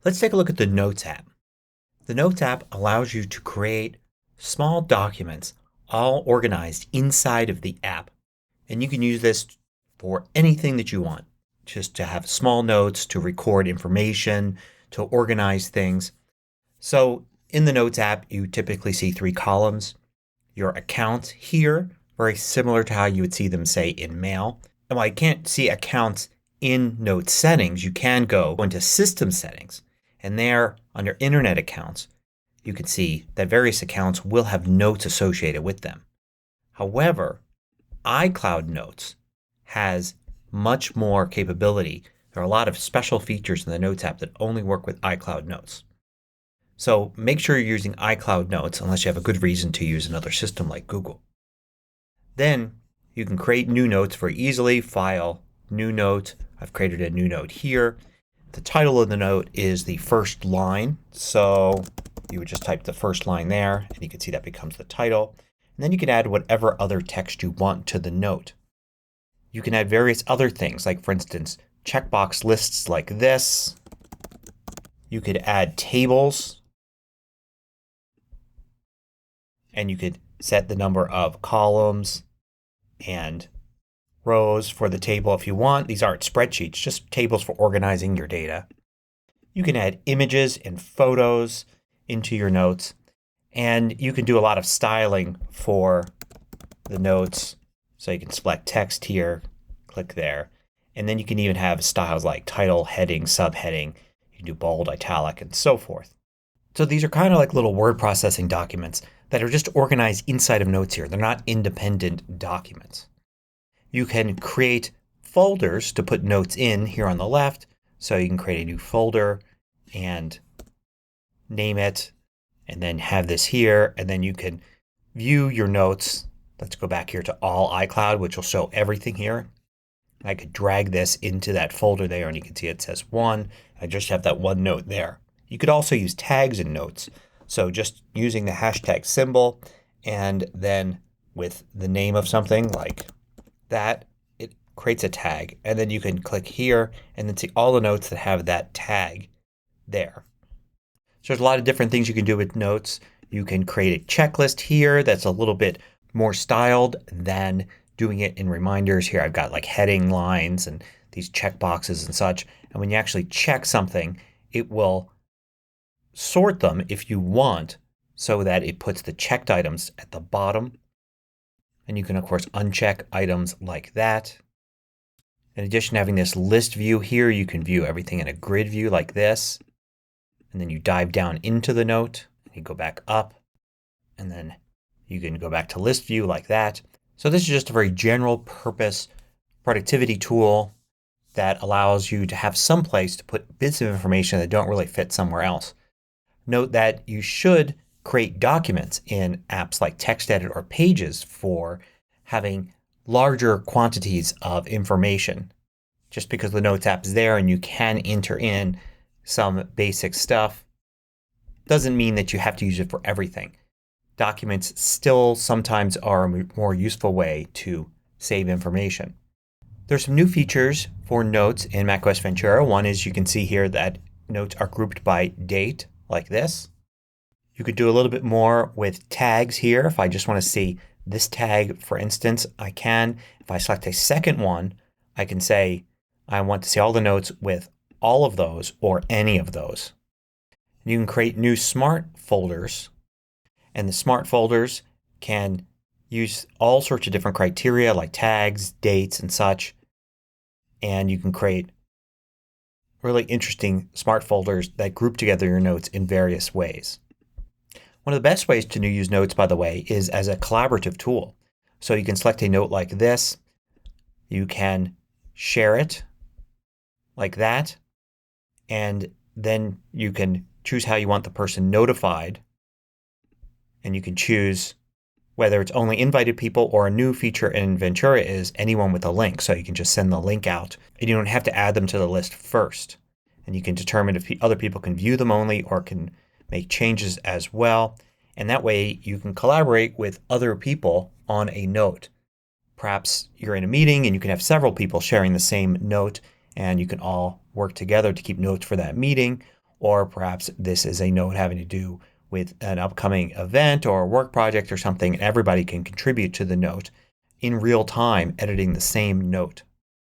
Let's take a look at the Notes app. The Notes app allows you to create small documents all organized inside of the app. And you can use this for anything that you want. Just to have small notes, to record information, to organize things. So in the Notes app you typically see three columns. Your accounts here, very similar to how you would see them say in Mail. And while you can't see accounts in Notes settings, you can go into System Settings. And there under Internet Accounts you can see that various accounts will have notes associated with them. However, iCloud Notes has much more capability. There are a lot of special features in the Notes app that only work with iCloud Notes. So make sure you're using iCloud Notes unless you have a good reason to use another system like Google. Then you can create new notes very easily. File, New Note. I've created a new note here. The title of the note is the first line. So you would just type the first line there and you can see that becomes the title. And then you can add whatever other text you want to the note. You can add various other things like, for instance, checkbox lists like this. You could add tables. And you could set the number of columns and rows for the table if you want. These aren't spreadsheets, just tables for organizing your data. You can add images and photos into your notes. And you can do a lot of styling for the notes. So you can select text here, click there. And then you can even have styles like title, heading, subheading. You can do bold, italic, and so forth. So these are kind of like little word processing documents that are just organized inside of Notes here. They're not independent documents. You can create folders to put notes in here on the left. So you can create a new folder and name it and then have this here. And then you can view your notes. Let's go back here to All iCloud, which will show everything here. I could drag this into that folder there and you can see it says 1. I just have that one note there. You could also use tags in Notes. So just using the hashtag symbol and then with the name of something like that, it creates a tag. And then you can click here and then see all the notes that have that tag there. So there's a lot of different things you can do with Notes. You can create a checklist here that's a little bit more styled than doing it in reminders. Here I've got like heading lines and these check boxes and such. And when you actually check something, it will sort them if you want so that it puts the checked items at the bottom. And you can of course uncheck items like that. In addition to having this list view here, you can view everything in a grid view like this. And then you dive down into the note. You go back up and then you can go back to list view like that. So this is just a very general purpose productivity tool that allows you to have some place to put bits of information that don't really fit somewhere else. Note that you should create documents in apps like TextEdit or Pages for having larger quantities of information. Just because the Notes app is there and you can enter in some basic stuff doesn't mean that you have to use it for everything. Documents still sometimes are a more useful way to save information. There's some new features for Notes in macOS Ventura. One is you can see here that notes are grouped by date like this. You could do a little bit more with tags here. If I just want to see this tag, for instance, I can. If I select a second one, I can say I want to see all the notes with all of those or any of those. You can create new smart folders. And the smart folders can use all sorts of different criteria like tags, dates, and such. And you can create really interesting smart folders that group together your notes in various ways. One of the best ways to use Notes, by the way, is as a collaborative tool. So you can select a note like this. You can share it like that. And then you can choose how you want the person notified. And you can choose whether it's only invited people or a new feature in Ventura is anyone with a link. So you can just send the link out and you don't have to add them to the list first. And you can determine if other people can view them only or can make changes as well. And that way you can collaborate with other people on a note. Perhaps you're in a meeting and you can have several people sharing the same note and you can all work together to keep notes for that meeting. Or perhaps this is a note having to do with an upcoming event or a work project or something, and everybody can contribute to the note in real time editing the same note.